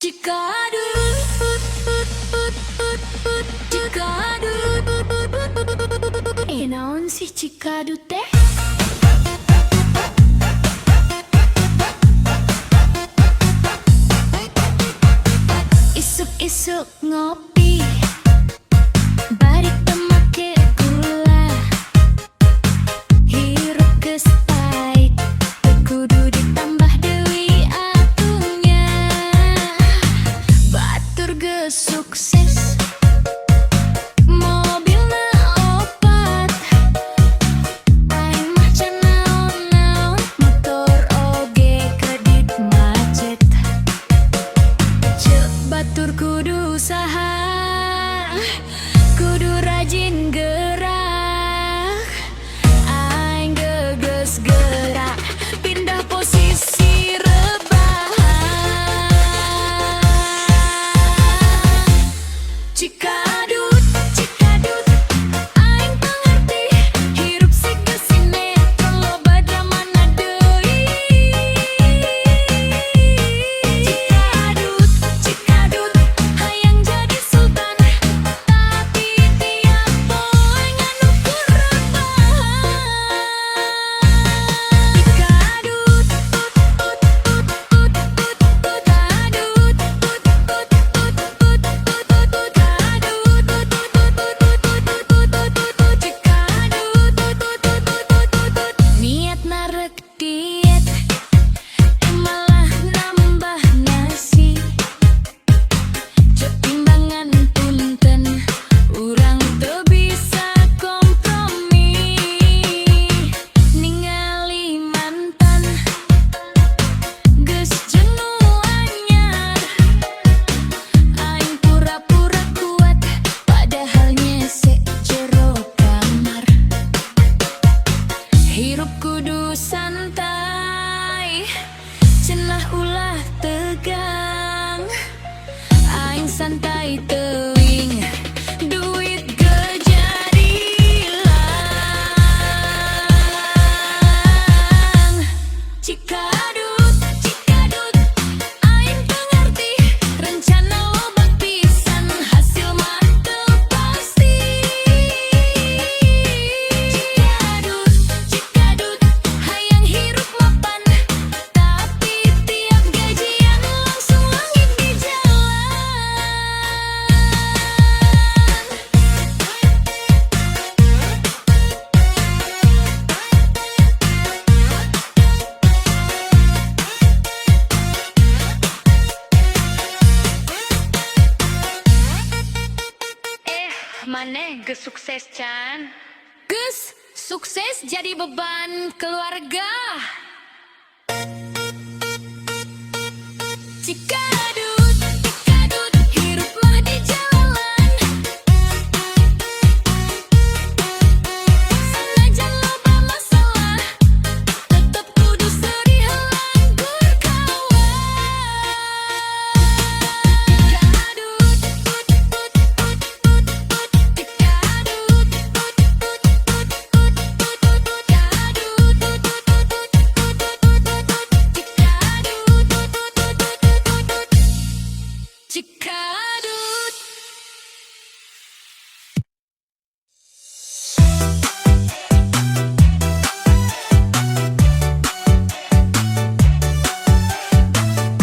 Cikadu, Cikadu, naon sih Cikadu teh? Isuk-isuk ngopi, bari teu make gula, hirup geus pait, teu kudu ditambah deui atunya. Batur geus sukses, mobilna opat, aing mah can naon-naon, motor oge kedit macet. Cek batur kudu usaha, kudu rajin gerak, aing geus gerak, pindah posisi rebahan. Cikadut, Cikadut, aing teu ngarti, hirup si geus sinetron loba dramana deui. Cikadut, Cikadut, hayang jadi sultan, tapi tiap poe nganukur rebahan. Cikadut, niat narek diet, malah nambah nasi. Cek timbangan punten, urang teu bisa kompromi. Ningali mantan, geus jenuh anyar, aing pura-pura kuat, padahal nyese jero kamar. Hirup kudu santai, cenah ulah tegang, aing santai teuing, duit gejadi hilang. Cikadut, Cikadut, aing teu ngarti, rencana loba pisan, hasil mah teu pasti. Cikadut, Cikadut, hayang hirup mapan, tapi tiap gajian langsung langit di jalan. Maneh geus sukses can? Geus sukses jadi beban keluarga. Cikadut, Cikadut, hirup mah di jalan, sanajan loba masalah, tetep kudu seuri heula berkawan. Cikadut, Cikadut.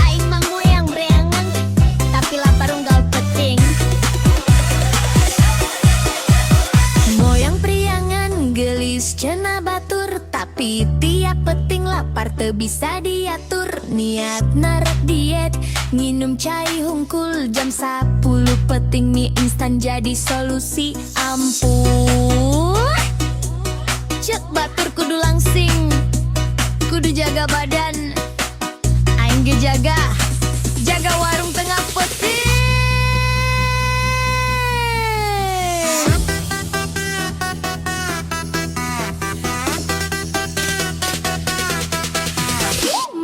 Aing mah moyang bereangan, tapi lapar unggal peting. Moyang priangan gelis cenah batur, tapi tiap peting lapar teu bisa diatur. Niat narek diet, nginum cai hungkul jam 10, peting mie instan jadi solusi ampuh. Cek batur kudu langsing, kudu jaga badan, aing ge jaga warung tengah peting.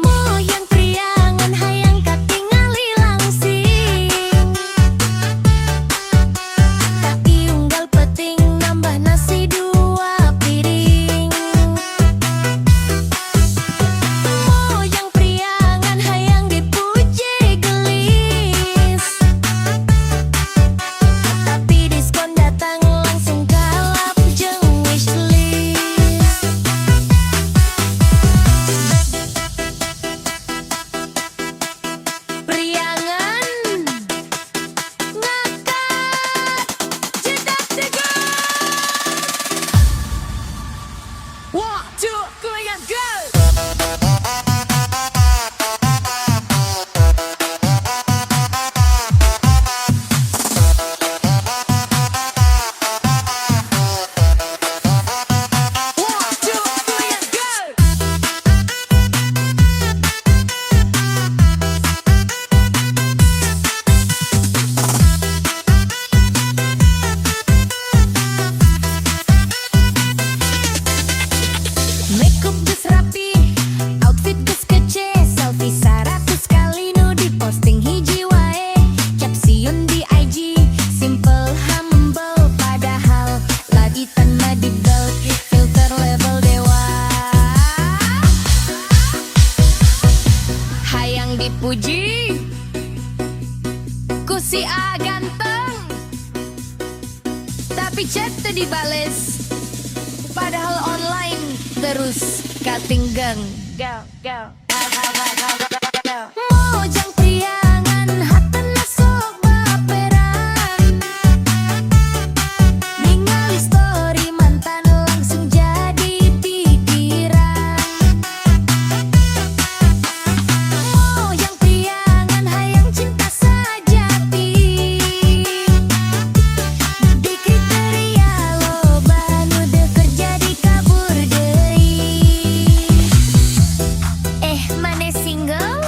Moyang priangan hayang katingali langsing, tapi unggal peting nambah nasi 2 piring. Moyang priangan hayang dipulih penting hiji wae caption di IG simple humble padahal lagi tanah di belt filter level dewa hayang dipuji ku si A ganteng tapi chat tuh dibales padahal online terus katinggang Mojang priangan hatena sok baperan ningali story mantan langsung jadi pikiran Mojang priangan hayang cinta sajati di kriteria loba nu deukeut jadi kabur deui mane single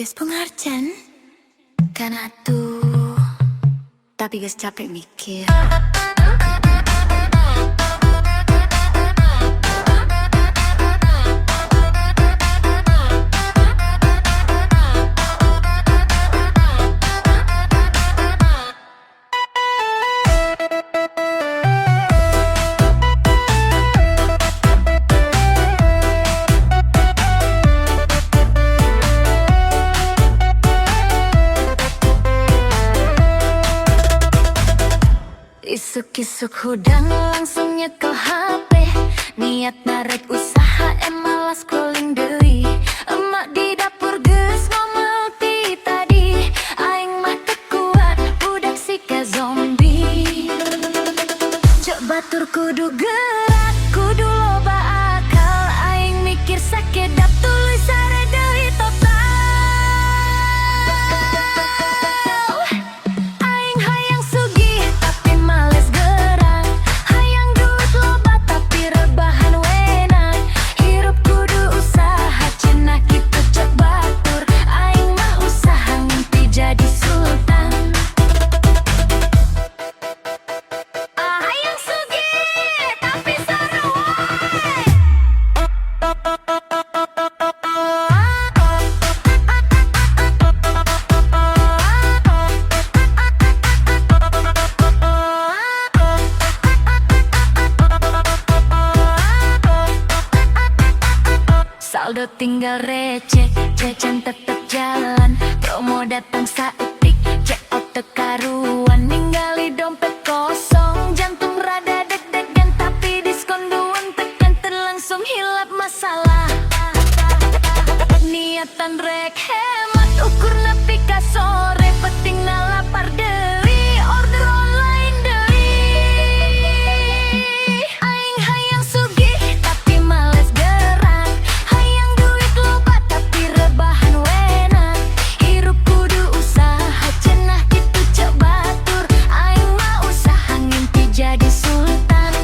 Guys pengertian karena tuh tapi guys capek mikir. Isuk-isuk hudang langsung nyekel HP. Niat narik usaha malah scrolling deui. Emak di dapur geus ngomel ti tadi. Aing mah teu kuat budak sika zombie. Cek batur kudu gerak, kudu loba akal. Aing mikir sakedap tuluy sare deui total. Aing hayang sugih tapi males gerak. Hayang duit loba tapi rebahan wenang. Hirup kudu usaha cenah kitu cek batur. Aing mah usaha ngimpi jadi sultan. Hayang sugih tapi sarawai. Saldo tinggal receh, jajan tetep jalan. Promo datang saeutik, check out teu karuan. Ningali dompet kosong, jantung rada deg-degan. Tapi diskon duun tekan terlangsung hilap masalah. Niatan rek hemat, ukur nepi ka sore. Pentingna lapar deui, order online deui. Aing hayang sugih tapi males gerak. Hayang duit loba tapi rebahan wenang. Hirup kudu usaha cenah kitu cek batur. Aing mah usaha ngimpi jadi sultan.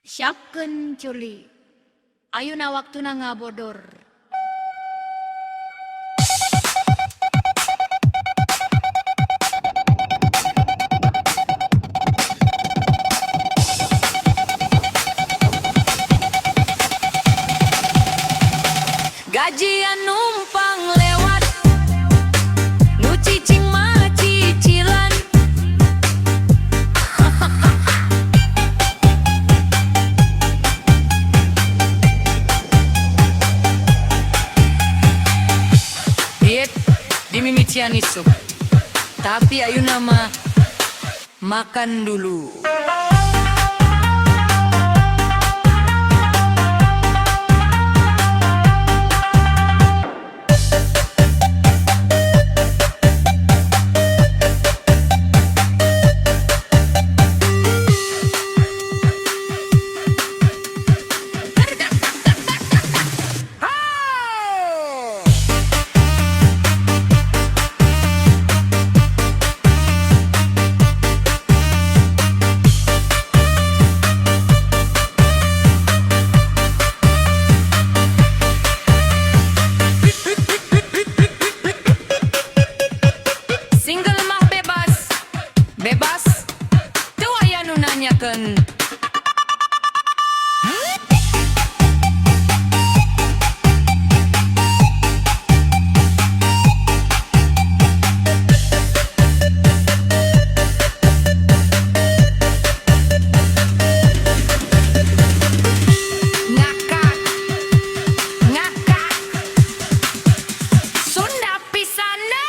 Siapkeun culi. Ayeuna waktuna ngabodor. Gajian numpang lewat, nu cicing mah cicilan. Diet dimimician isuk, tapi ayeuna mah makan dulu. Single mah bebas, bebas. Tuh aya nu nanyakeun. Ngakak, ngakak. Sunda pisana.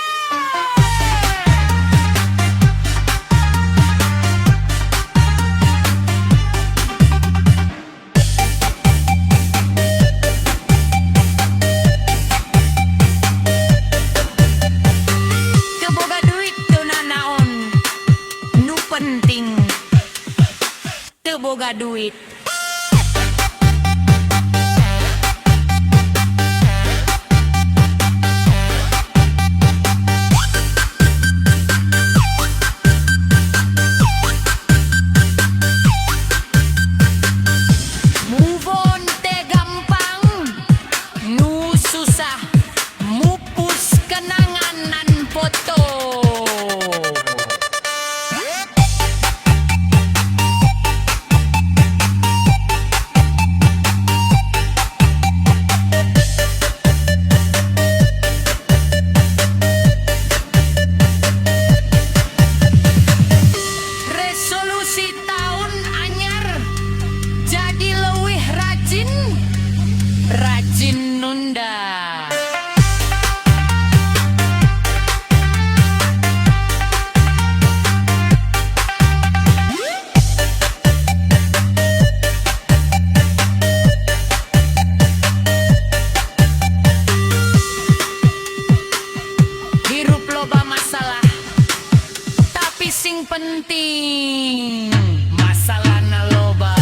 Teu boga duit teu nanaon, nu penting teu boga duit. Move on teh gampang, nu susah mupus kenanganan foto. Resolusi tahun anyar, jadi leuwih rajin, rajin nunda. Hirup loba masalah, tapi sing penting masalahna loba.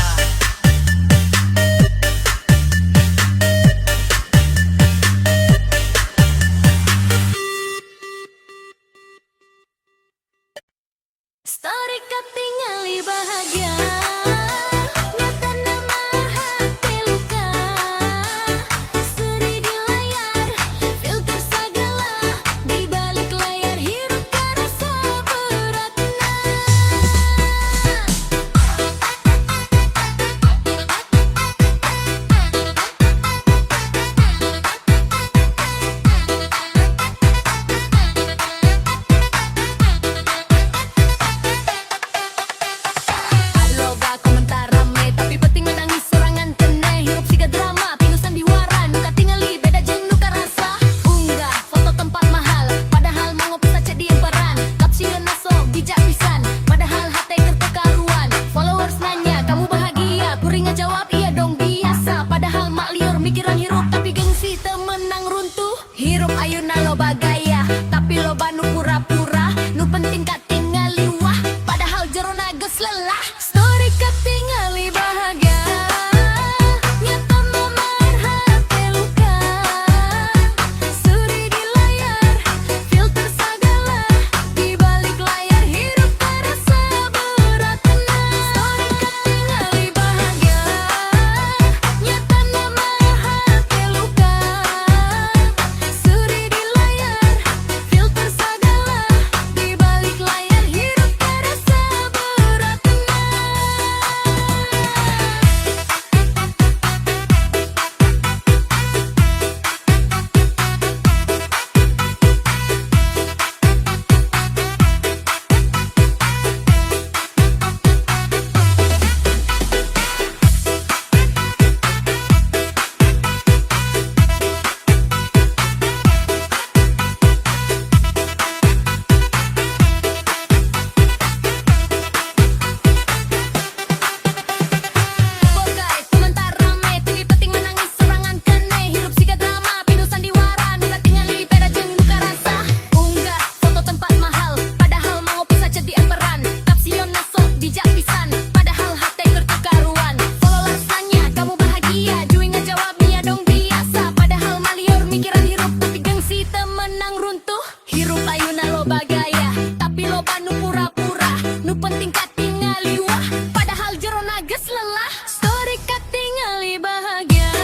geus lelah. Story kak tingali bahagia.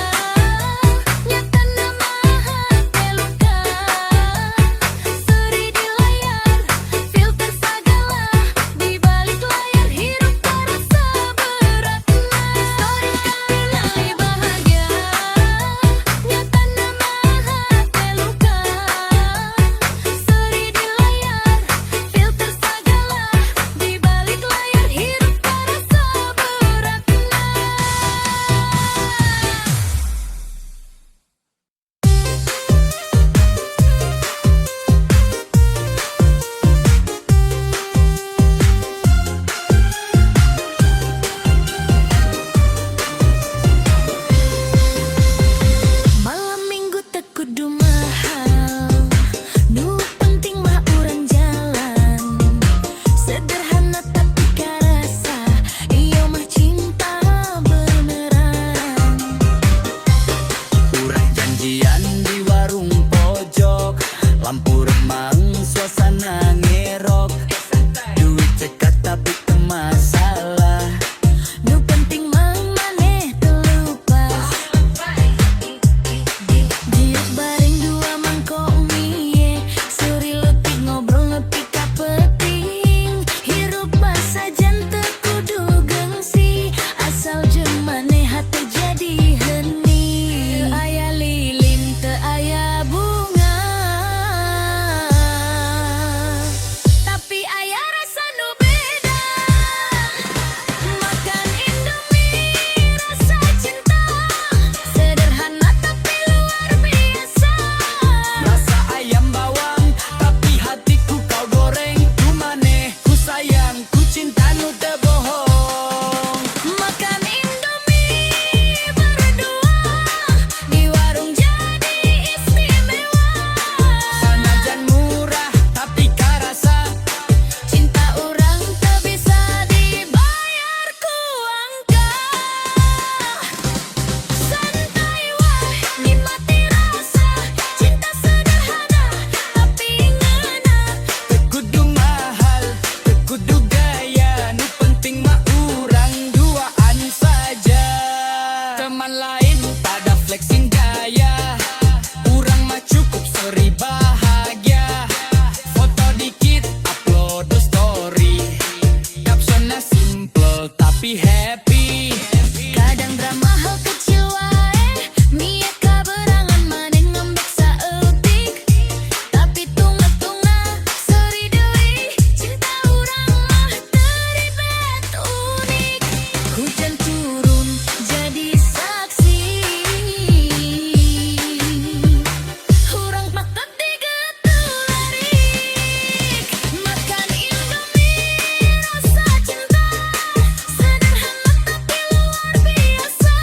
Nyata nama hati luka. Story di layar, filter segala. Di balik layar hidup terasa beratna. Story kak tingali bahagia. Nyata nama hati luka. Story di layar, filter segala. Di balik layar hidup terasa beratna. Malam minggu teu kudu mahal, nu penting mah urang jalan. Sederhana tapi karasa, ieu mah cinta beneran. Urang janjian di warung pojok, lampu remang, suasana ngerok. Duit cekat tapi teu masalah. Nu penting mah maneh teu lupa. Diuk bareng dua mangkok mie, suri leutik ngobrol nepi ka peuting. Hirup sajan teu kudu gengsi, asal jeung maneh hate jadi hening. Teu aya lilin, teu aya bunga, tapi aya rasa nu beda. Makan Indomie rasa cinta, sederhana tapi luar biasa. Rasa ayam bawang, tapi hatiku kau goreng. Ku maneh, ku sayang, ku cinta nu teu bohong. Makan Indomie berdua, di warung jadi istimewa. Sanajan murah, tapi karasa. Cinta urang teu bisa dibayar ku angka. Santai wae nikmati rasa, cinta sederhana tapi ngena. Teu kudu mahal, teu kudu gaya, nu penting mah urang duaan saja. Teman lain pada flexing gaya, urang mah cukup seri bahagia. Foto dikit upload story, captionnya simple tapi happy. Kadang drama hal kecil wae, mie kaberangan maneh ngambek saeutik. Tapi tunga-tunga seri deui, cinta urang mah teu ribet unik. Hujan turun jadi saksi, urang mah teu digatularik. Makan Indomie rasa cinta, sederhana tapi luar biasa.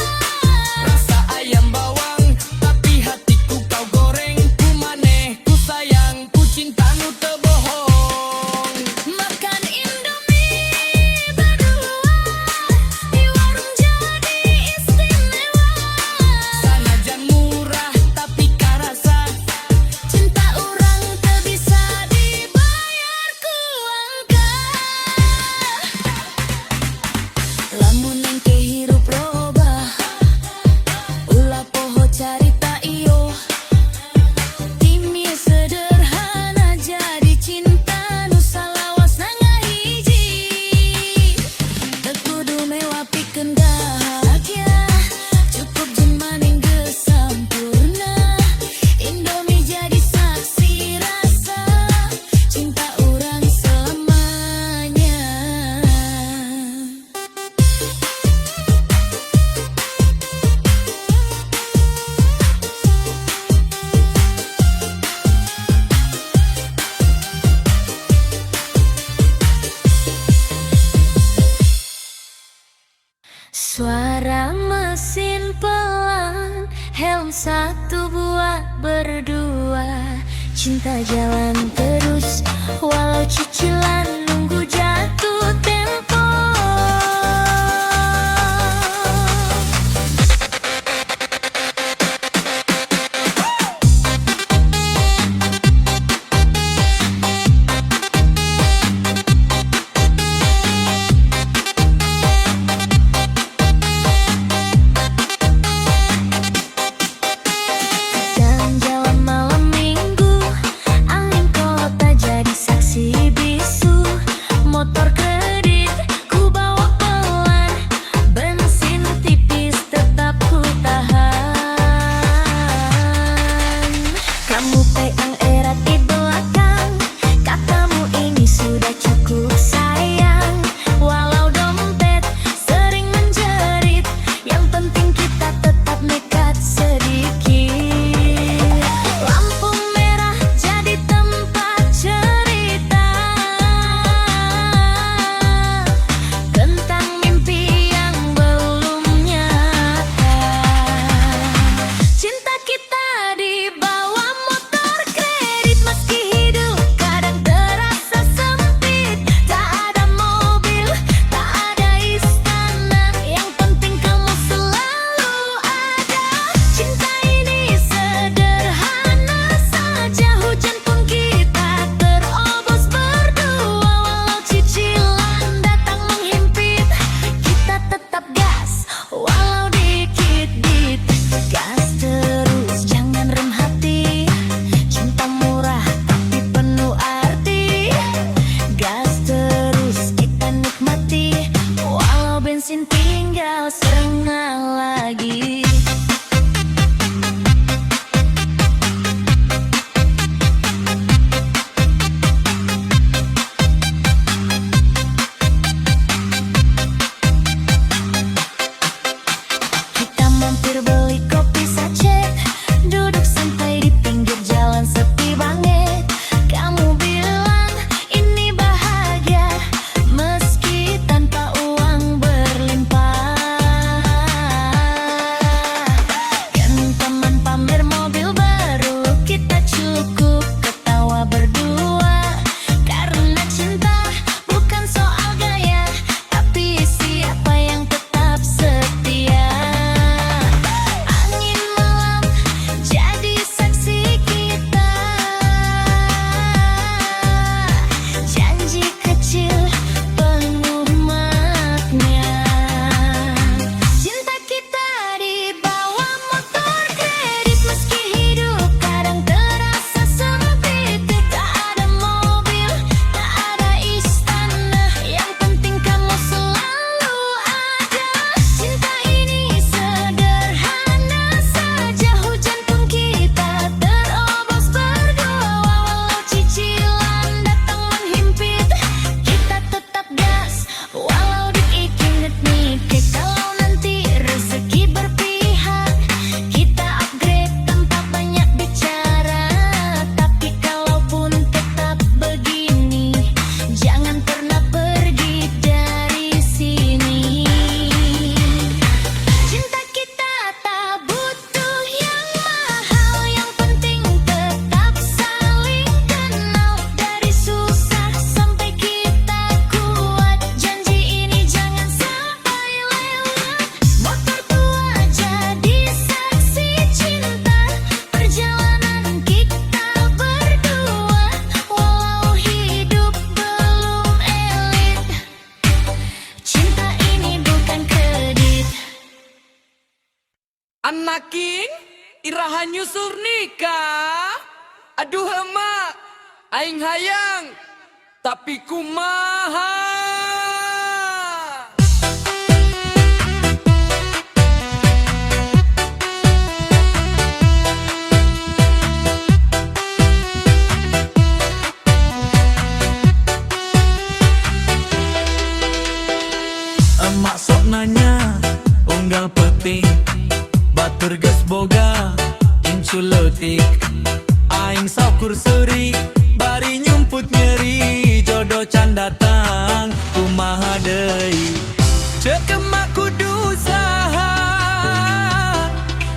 Rasa ayam bawang, tapi hatiku kau goreng. Ku maneh, ku sayang, ku cinta nu teu bohong. Makan Indomie berdua, di warung jadi istimewa. Sanajan murah, tapi karasa. Cinta urang teu bisa dibayar ku angka. Lamun engke hirup robah, ulah poho carita iyo. Timie sederhana jadi cinta nu salawasna ngahiji. Teu kudu mewah pikeun bahagia, cukup jeung maneh geus sampurna. Indomie jadi saksi rasa, cinta urang selamanya. Suara mesin pelan, helm satu buat berdua. Cinta jalan terus, walau cicilan nunggu jatuh tempo. Anaking irahan nyusur nikah. Aduh emak, aing hayang, tapi kumaha? Emak sok nanya, unggal peting, batur gas boga, inculotik. Aing saukur seri, bari nyumput nyeri, jodoh can datang, kumaha deui. Cek emak kudu usaha,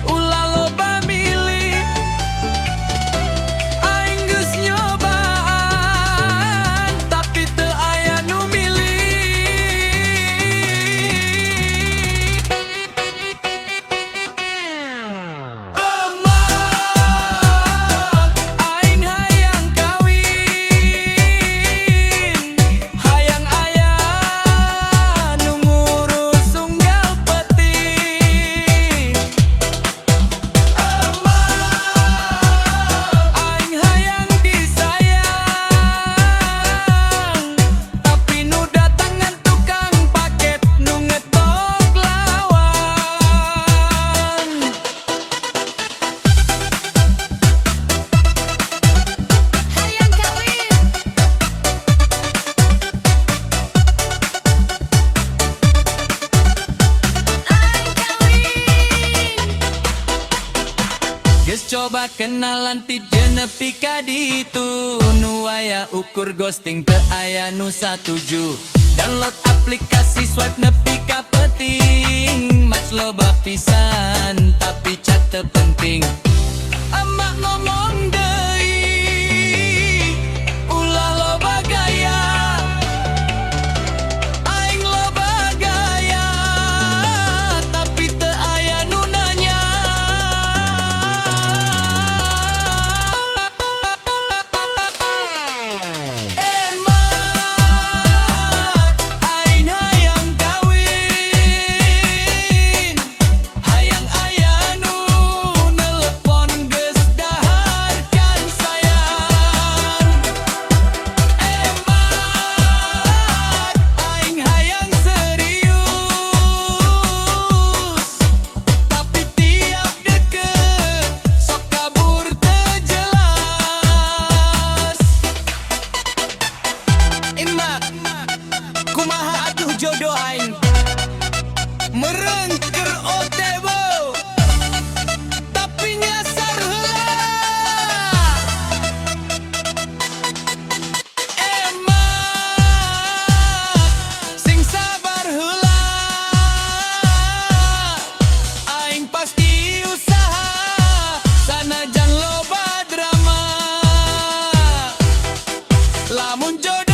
ulah loba milih. Aing geus nyobaan, tapi teu aya nu milih. Emak, aing hayang kawin, hayang aya nu ngurus unggal peting. Emak, aing hayang disayang, tapi nu datangan tukang paket nu ngetok lawan. Hayang kawin. Aing kawin. Geus coba kenalan ti jenepi ka ditu, nu aya ukur ghosting teu aya nu satuju. Download aplikasi swipe nepi ka peting, match loba pisan tapi chat teu penting. Emak ngomong deui, ulah loba gaya, aing loba gaya, tapi teu aya nu nanya. Emak, aing hayang kawin, hayang aya nu nelepon geus daharkan sayang. Emak, aing hayang serius, tapi tiap deket sok kabur teu jelas. Emak, kumaha atuh jodoh aing? Meureun keur OTW, tapi nyasar heula. Emak, sing sabar heula, aing pasti usaha, sanajan loba drama. Lamun jodoh